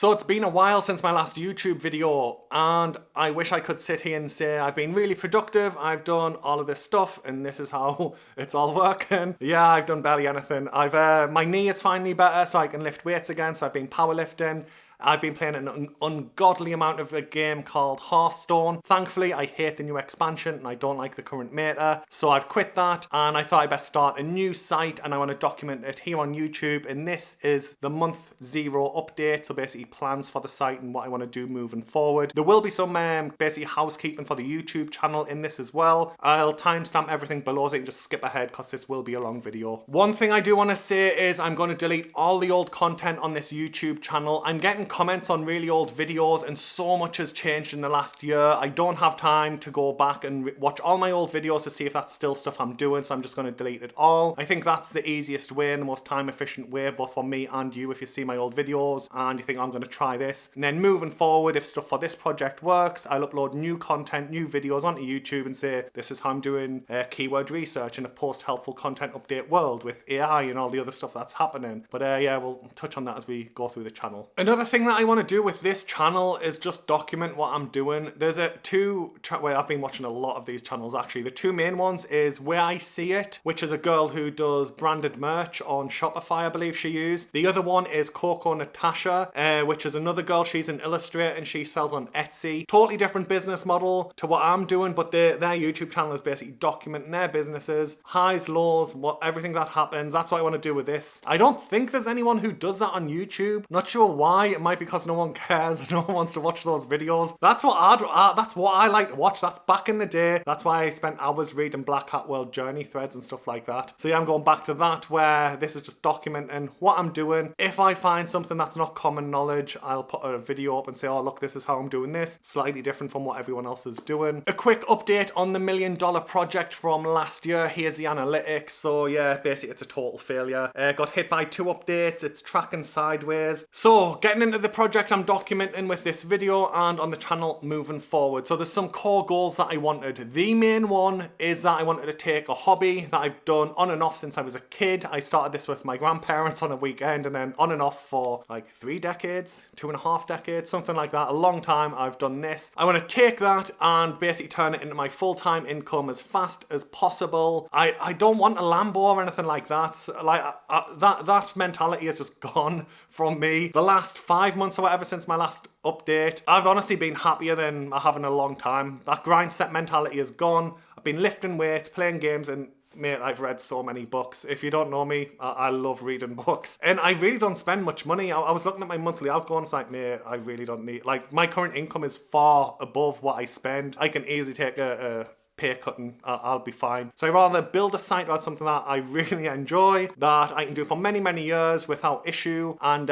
So it's been a while since my last YouTube video, and I wish I could sit here and say I've been really productive, I've done all of this stuff, and this is how it's all working. Yeah, I've done barely anything. My knee is finally better, so I can lift weights again, so I've been powerlifting. I've been playing an ungodly amount of a game called Hearthstone. Thankfully, I hate the new expansion and I don't like the current meta, so I've quit that and I thought I'd best start a new site and I want to document it here on YouTube, and this is the month 0 update, so basically plans for the site and what I want to do moving forward. There will be some basically housekeeping for the YouTube channel in this as well. I'll timestamp everything below so you can just skip ahead because this will be a long video. One thing I do want to say is I'm going to delete all the old content on this YouTube channel. I'm getting comments on really old videos and so much has changed in the last year. I don't have time to go back and watch all my old videos to see if that's still stuff I'm doing, so I'm just going to delete it all. I think that's the easiest way and the most time efficient way, both for me and you, if you see my old videos and you think I'm going to try this. And then moving forward, if stuff for this project works, I'll upload new content, new videos onto YouTube and say this is how I'm doing keyword research in a post-helpful content update world with AI and all the other stuff that's happening. But yeah, we'll touch on that as we go through the channel. Another thing that I want to do with this channel is just document what I'm doing. There's well, I've been watching a lot of these channels actually. The two main ones is Where I See It, which is a girl who does branded merch on Shopify, I believe she used. The other one is Coco Natasha, which is another girl. She's an illustrator and she sells on Etsy. Totally different business model to what I'm doing, but their YouTube channel is basically documenting their businesses, highs, lows, everything that happens. That's what I want to do with this. I don't think there's anyone who does that on YouTube. Not sure why. It might be because no one cares. No one wants to watch those videos. That's what I like to watch. That's back in the day. That's why I spent hours reading Black Hat World Journey threads and stuff like that. So yeah, I'm going back to that, where this is just documenting what I'm doing. If I find something that's not common knowledge, I'll put a video up and say, oh look, this is how I'm doing this. Slightly different from what everyone else is doing. A quick update on the $1 million project from last year. Here's the analytics. So yeah, basically it's a total failure. Got hit by 2 updates. It's tracking sideways. So getting into the project I'm documenting with this video and on the channel moving forward. So there's some core goals that I wanted. The main one is that I wanted to take a hobby that I've done on and off since I was a kid. I started this with my grandparents on a weekend and then on and off for like 3 decades, 2.5 decades, something like that. A long time I've done this. I want to take that and basically turn it into my full-time income as fast as possible. I don't want a Lambo or anything like that. That mentality is just gone from me. The last 5 months or whatever since my last update, I've honestly been happier than I have in a long time. That grind set mentality is gone. I've been lifting weights, playing games, and mate, I've read so many books. If you don't know me, I love reading books. And I really don't spend much money. I was looking at my monthly outgoings like, mate, I really don't need... Like, my current income is far above what I spend. I can easily take a pay cut and I'll be fine. So I'd rather build a site about something that I really enjoy, that I can do for many, many years without issue, and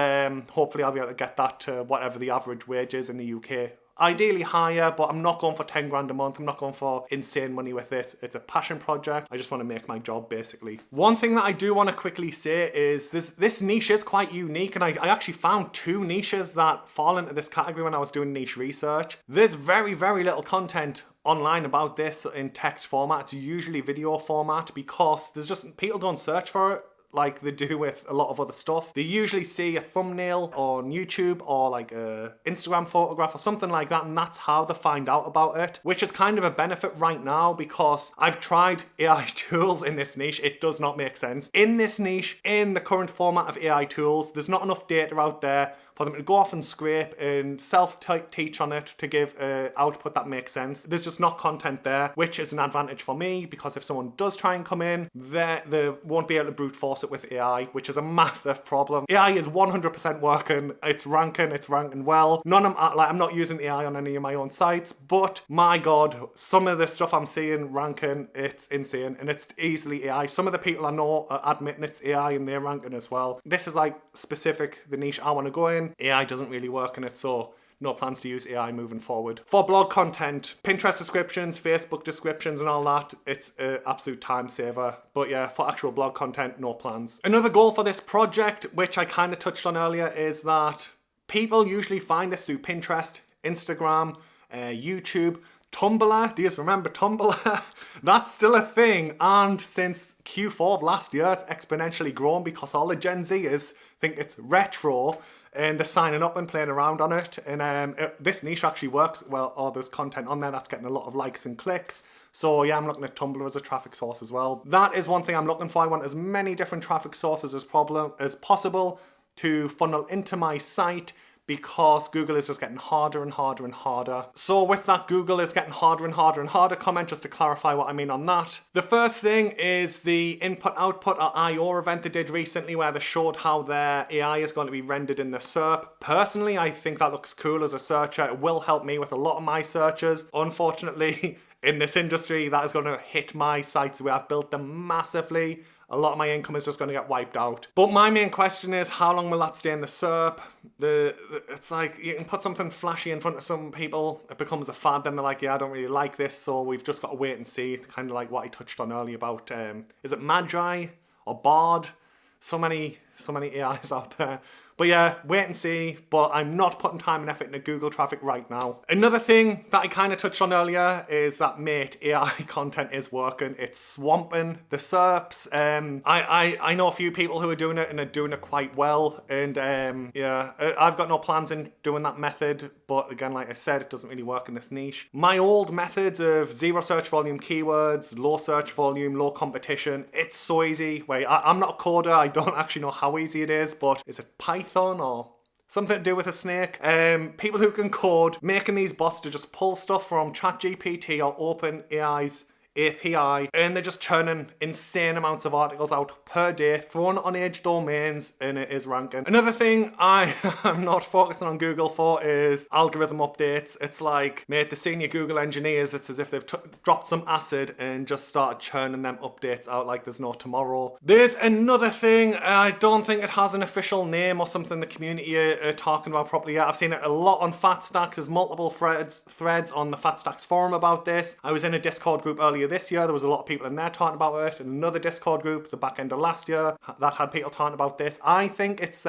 hopefully I'll be able to get that to whatever the average wage is in the UK. Ideally higher, but I'm not going for 10 grand a month. I'm not going for insane money with this. It's a passion project. I just want to make my job, basically. One thing that I do want to quickly say is this niche is quite unique, and I actually found 2 niches that fall into this category when I was doing niche research. There's very, very little content online about this in text format. It's usually video format because there's just, people don't search for it like they do with a lot of other stuff. They usually see a thumbnail on YouTube or like a Instagram photograph or something like that, and that's how they find out about it, which is kind of a benefit right now because I've tried AI tools in this niche. It does not make sense. In this niche, in the current format of AI tools, there's not enough data out there for them to go off and scrape and self-teach on it to give output that makes sense. There's just not content there, which is an advantage for me because if someone does try and come in, they won't be able to brute force it with AI, which is a massive problem. AI is 100% working. It's ranking well. I'm not using AI on any of my own sites, but my God, some of the stuff I'm seeing ranking, it's insane, and it's easily AI. Some of the people I know are admitting it's AI and they're ranking as well. This is like specific, the niche I want to go in. AI doesn't really work in it, so no plans to use AI moving forward. For blog content, Pinterest descriptions, Facebook descriptions and all that, it's an absolute time saver. But yeah, for actual blog content, no plans. Another goal for this project, which I kind of touched on earlier, is that people usually find this through Pinterest, Instagram, YouTube, Tumblr. Do you remember Tumblr? That's still a thing, and since Q4 of last year, it's exponentially grown because all the Gen Zers think it's retro and they're signing up and playing around on it. And this niche actually works well, or there's content on there that's getting a lot of likes and clicks. So yeah, I'm looking at Tumblr as a traffic source as well. That is one thing I'm looking for. I want as many different traffic sources as possible to funnel into my site, because Google is just getting harder and harder and harder. So with that, Google is getting harder and harder and harder comment, just to clarify what I mean on that. The first thing is the input-output or I/O event they did recently, where they showed how their AI is going to be rendered in the SERP. Personally, I think that looks cool as a searcher. It will help me with a lot of my searches. Unfortunately, in this industry, that is going to hit my sites where I've built them massively. A lot of my income is just going to get wiped out. But my main question is, how long will that stay in the SERP? It's like, you can put something flashy in front of some people, it becomes a fad, then they're like, yeah, I don't really like this, so we've just got to wait and see. Kind of like what I touched on earlier about, is it Magi or Bard? So many AIs out there. But yeah, wait and see, but I'm not putting time and effort into Google traffic right now. Another thing that I kind of touched on earlier is that, mate, AI content is working. It's swamping the SERPs. I know a few people who are doing it and are doing it quite well. And yeah, I've got no plans in doing that method. But again, like I said, it doesn't really work in this niche. My old methods of zero search volume keywords, low search volume, low competition, it's so easy. Wait, I'm not a coder. I don't actually know how easy it is, but is it Python or something to do with a snake? People who can code, making these bots to just pull stuff from ChatGPT or OpenAI's API, and they're just churning insane amounts of articles out per day, thrown on edge domains, and it is ranking. Another thing I am not focusing on Google for is algorithm updates. It's like, mate, the senior Google engineers, it's as if they've dropped some acid and just started churning them updates out like there's no tomorrow. There's another thing, I don't think it has an official name or something the community are talking about properly yet. I've seen it a lot on FatStacks. There's multiple threads on the FatStacks forum about this. I was in a Discord group earlier this year. There was a lot of people in there talking about it, and another Discord group the back end of last year that had people talking about this. I think it's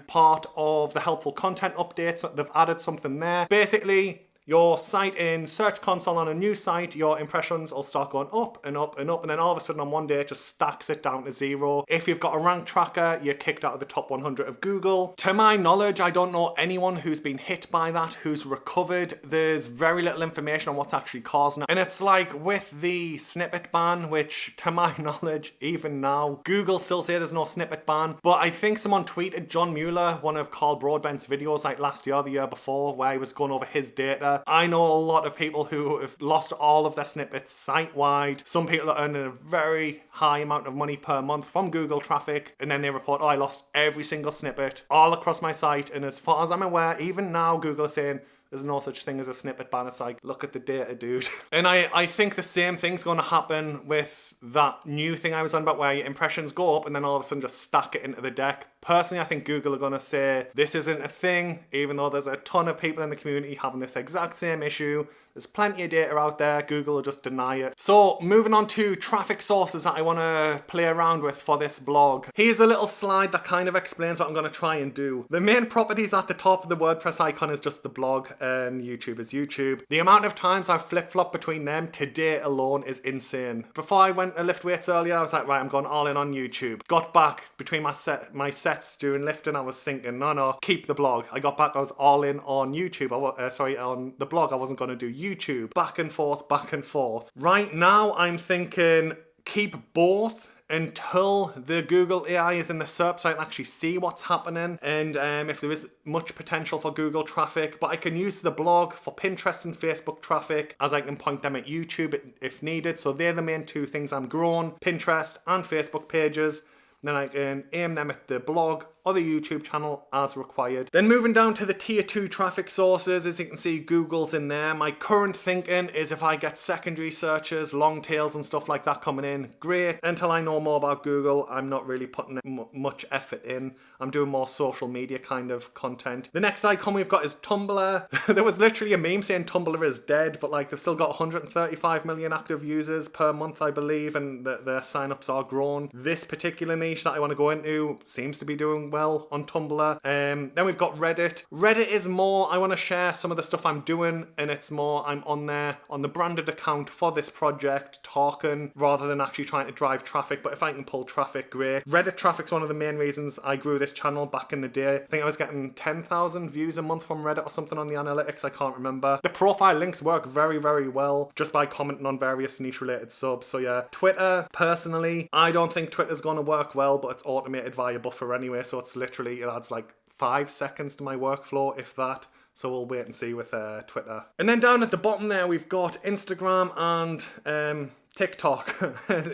part of the helpful content updates. They've added something there. Basically, your site in Search Console on a new site, your impressions will start going up and up and up, and then all of a sudden on one day it just stacks it down to 0. If you've got a rank tracker, you're kicked out of the top 100 of Google. To my knowledge, I don't know anyone who's been hit by that, who's recovered. There's very little information on what's actually causing it. And it's like with the snippet ban, which to my knowledge, even now, Google still say there's no snippet ban. But I think someone tweeted John Mueller, one of Carl Broadbent's videos like last year, the year before, where he was going over his data. I know a lot of people who have lost all of their snippets site-wide. Some people are earning a very high amount of money per month from Google traffic, and then they report, oh, I lost every single snippet all across my site. And as far as I'm aware, even now Google is saying there's no such thing as a snippet ban. It's like, look at the data, dude. And I think the same thing's going to happen with that new thing I was on about, where your impressions go up and then all of a sudden just stack it into the deck. Personally, I think Google are going to say this isn't a thing, even though there's a ton of people in the community having this exact same issue. There's plenty of data out there. Google will just deny it. So moving on to traffic sources that I want to play around with for this blog. Here's a little slide that kind of explains what I'm going to try and do. The main properties at the top of the WordPress icon is just the blog, and YouTube is YouTube. The amount of times I've flip-flopped between them today alone is insane. Before I went to lift weights earlier, I was like, right, I'm going all in on YouTube. Got back between my sets during lifting, I was thinking, no, keep the blog. I got back, I was all in on YouTube. On the blog, I wasn't going to do YouTube. Back and forth, back and forth. Right now, I'm thinking keep both until the Google AI is in the SERP, so I can actually see what's happening and if there is much potential for Google traffic. But I can use the blog for Pinterest and Facebook traffic, as I can point them at YouTube if needed. So they're the main two things I'm growing, Pinterest and Facebook pages. Then I can aim them at the blog or the YouTube channel as required. Then moving down to the tier 2 traffic sources, as you can see, Google's in there. My current thinking is if I get secondary searches, long tails and stuff like that coming in, great. Until I know more about Google, I'm not really putting much effort in. I'm doing more social media kind of content. The next icon we've got is Tumblr. There was literally a meme saying Tumblr is dead, but like they've still got 135 million active users per month, I believe, and their signups are grown. This particular niche niche that I want to go into. Seems to be doing well on Tumblr. Then we've got Reddit. Reddit is more, I want to share some of the stuff I'm doing, and it's more, I'm on there on the branded account for this project, talking, rather than actually trying to drive traffic. But if I can pull traffic, great. Reddit traffic's one of the main reasons I grew this channel back in the day. I think I was getting 10,000 views a month from Reddit or something on the analytics, I can't remember. The profile links work very, very well just by commenting on various niche related subs. So yeah, Twitter, personally, I don't think Twitter's going to work well, but it's automated via Buffer anyway, so it's literally, it adds like 5 seconds to my workflow, if that. So we'll wait and see with Twitter. And then down at the bottom there, we've got Instagram and TikTok.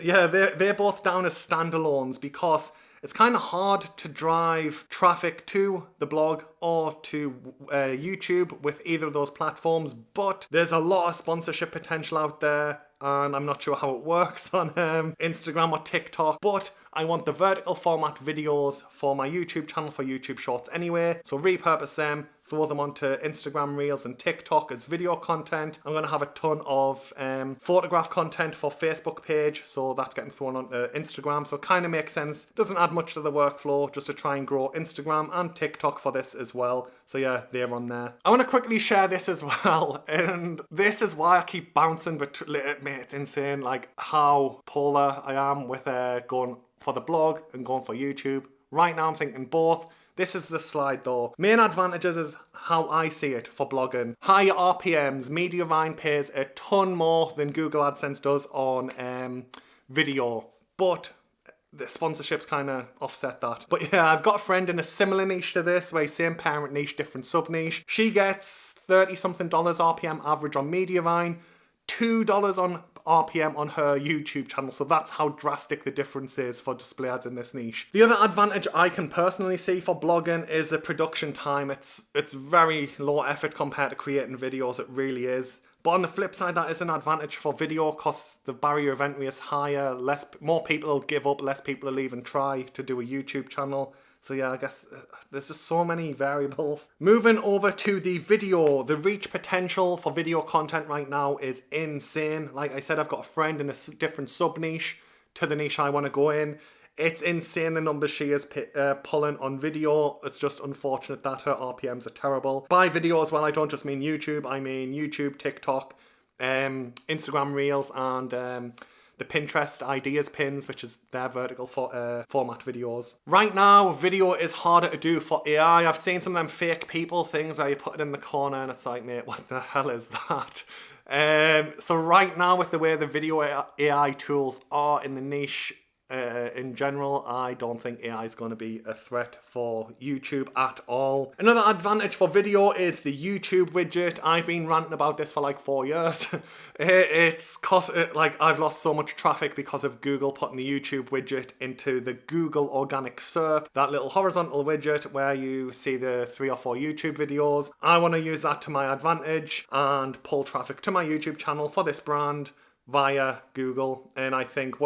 Yeah, they're both down as standalones because it's kind of hard to drive traffic to the blog or to YouTube with either of those platforms, but there's a lot of sponsorship potential out there, and I'm not sure how it works on Instagram or TikTok, but I want the vertical format videos for my YouTube channel for YouTube Shorts anyway, so repurpose them, throw them onto Instagram Reels and TikTok as video content. I'm going to have a ton of photograph content for Facebook page, so that's getting thrown onto Instagram, so it kind of makes sense. Doesn't add much to the workflow, just to try and grow Instagram and TikTok for this as well. So yeah, they're on there. I want to quickly share this as well, and this is why I keep bouncing, but mate, it's insane, like how polar I am with going for the blog and going for YouTube. Right now I'm thinking both. This is the slide though. Main advantages is how I see it for blogging. Higher RPMs, Mediavine pays a ton more than Google AdSense does on video, but the sponsorships kind of offset that. But yeah, I've got a friend in a similar niche to this, where same parent niche, different sub niche. She gets 30 something dollars RPM average on Mediavine, $2 on RPM on her YouTube channel, so that's how drastic the difference is for display ads in this niche. The other advantage I can personally see for blogging is the production time. It's very low effort compared to creating videos, it really is. But on the flip side, that is an advantage for video because the barrier of entry is higher, more people will give up, less people will even try to do a YouTube channel. So yeah, I guess there's just so many variables. Moving over to the video, the reach potential for video content right now is insane. Like I said, I've got a friend in a different sub niche to the niche I want to go in. It's insane the numbers she is pulling on video. It's just unfortunate that her RPMs are terrible. By video as well, I don't just mean YouTube. I mean YouTube, TikTok, Instagram Reels, and the Pinterest ideas pins, which is their vertical format videos. Right now, video is harder to do for AI. I've seen some of them fake people things where you put it in the corner and it's like, mate, what the hell is that? So right now, with the way the video AI tools are in the niche, in general, I don't think AI is going to be a threat for YouTube at all. Another advantage for video is the YouTube widget. I've been ranting about this for like 4 years. I've lost so much traffic because of Google putting the YouTube widget into the Google organic SERP, that little horizontal widget where you see the 3 or 4 YouTube videos. I want to use that to my advantage and pull traffic to my YouTube channel for this brand via Google, and I think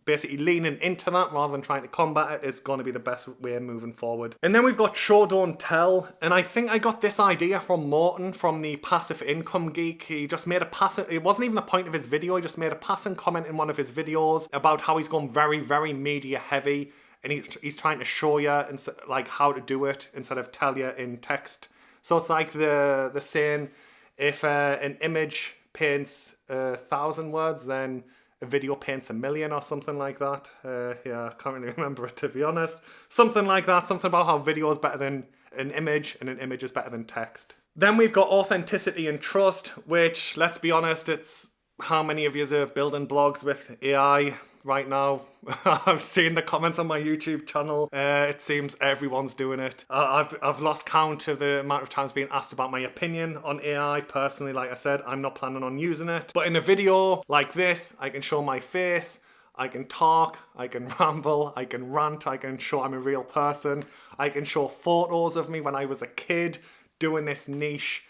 basically leaning into that rather than trying to combat it is going to be the best way moving forward. And then we've got Show Don't Tell, and I think I got this idea from Morton from the Passive Income Geek. He just made it wasn't even the point of his video, he just made a passing comment in one of his videos about how he's gone very, very media heavy, and he's trying to show you like how to do it instead of tell you in text. So it's like the saying, if an image paints 1,000 words, then a video paints 1,000,000 or something like that. Yeah, I can't really remember it, to be honest. Something like that, something about how video is better than an image and an image is better than text. Then we've got authenticity and trust, which, let's be honest, it's how many of you are building blogs with AI right now. I've seen the comments on my YouTube channel. It seems everyone's doing it. I've lost count of the amount of times being asked about my opinion on AI. Personally, like I said, I'm not planning on using it. But in a video like this, I can show my face, I can talk, I can ramble, I can rant, I can show I'm a real person. I can show photos of me when I was a kid doing this niche.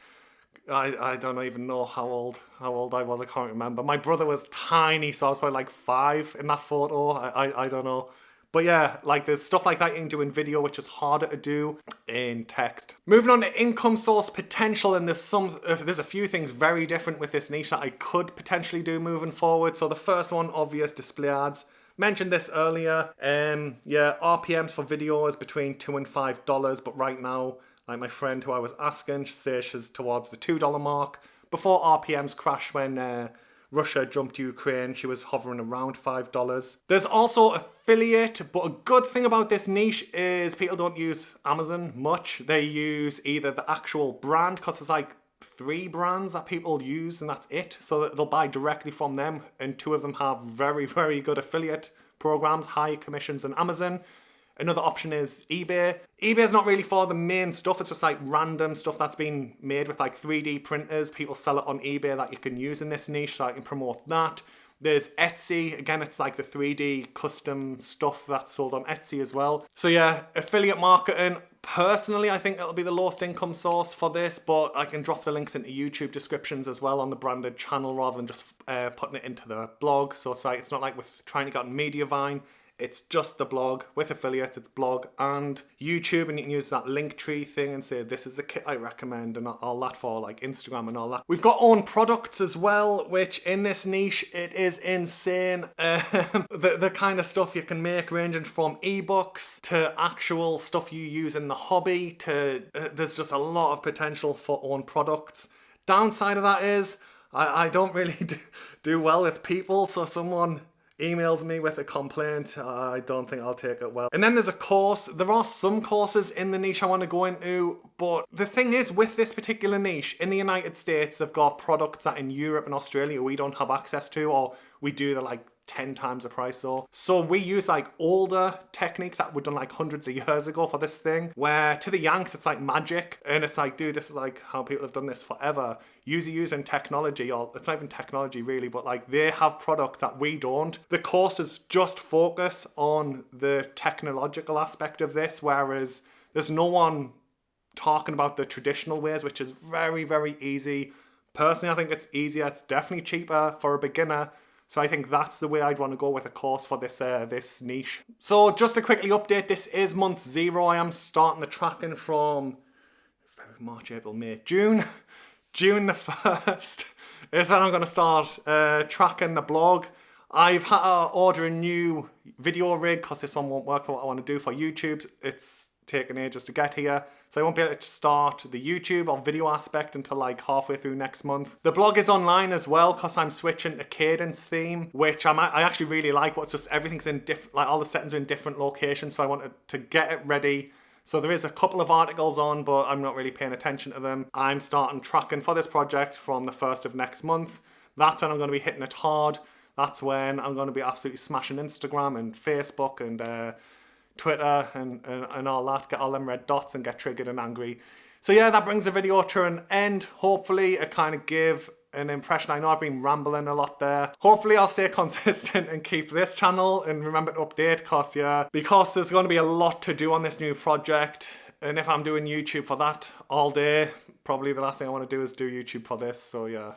I don't even know how old I was, I can't remember. My brother was tiny, so I was probably like 5 in that photo. I don't know. But yeah, like there's stuff like that you can do in video, which is harder to do in text. Moving on to income source potential, and there's a few things very different with this niche that I could potentially do moving forward. So the first one, obvious, display ads. Mentioned this earlier. Yeah, RPMs for video is between $2 and $5, but right now, like my friend who I was asking, she says she's towards the $2 mark. Before RPMs crashed when Russia jumped Ukraine, she was hovering around $5. There's also affiliate, but a good thing about this niche is people don't use Amazon much. They use either the actual brand, because there's like 3 brands that people use and that's it. So they'll buy directly from them, and 2 of them have very, very good affiliate programs, high commissions on Amazon. Another option is eBay. eBay is not really for the main stuff. It's just like random stuff that's been made with like 3D printers. People sell it on eBay that you can use in this niche, so I can promote that. There's Etsy. Again, it's like the 3D custom stuff that's sold on Etsy as well. So yeah, affiliate marketing. Personally, I think it'll be the lowest income source for this, but I can drop the links into YouTube descriptions as well on the branded channel rather than just putting it into the blog. So it's like, it's not like we're trying to get on Mediavine. It's just the blog with affiliates. It's blog and YouTube, and you can use that link tree thing and say this is the kit I recommend and all that for like Instagram and all that. We've got own products as well, which in this niche it is insane. The kind of stuff you can make, ranging from ebooks to actual stuff you use in the hobby. To there's just a lot of potential for own products. Downside of that is I don't really do well with people, so someone emails me with a complaint, I don't think I'll take it well. And then there's a course. There are some courses in the niche I want to go into, but the thing is with this particular niche, in the United States, they've got products that in Europe and Australia we don't have access to, or we do, they're like 10 times the price though. So we use like older techniques that were done like hundreds of years ago for this thing, where to the Yanks it's like magic, and it's like, dude, this is like how people have done this forever. Using technology, or it's not even technology really, but like they have products that we don't. The courses just focus on the technological aspect of this, whereas there's no one talking about the traditional ways, which is very, very easy. Personally, I think it's easier. It's definitely cheaper for a beginner. So I think that's the way I'd want to go with a course for this niche. So just to quickly update, this is month 0. I am starting the tracking from March, April, May, June. June the 1st is when I'm going to start tracking the blog. I've had to order a new video rig because this one won't work for what I want to do for YouTube. It's taken ages to get here, so I won't be able to start the YouTube or video aspect until like halfway through next month. The blog is online as well because I'm switching to Cadence theme, which I actually really like, but it's just everything's in different, like all the settings are in different locations, so I wanted to get it ready. So there is a couple of articles on, but I'm not really paying attention to them. I'm starting tracking for this project from the 1st of next month. That's when I'm going to be hitting it hard. That's when I'm going to be absolutely smashing Instagram and Facebook and Twitter and all that. Get all them red dots and get triggered and angry. So yeah, that brings the video to an end. Hopefully it kind of gave an impression. I know I've been rambling a lot there. Hopefully I'll stay consistent and keep this channel and remember to update because there's going to be a lot to do on this new project. And if I'm doing YouTube for that all day, probably the last thing I want to do is do YouTube for this. So yeah.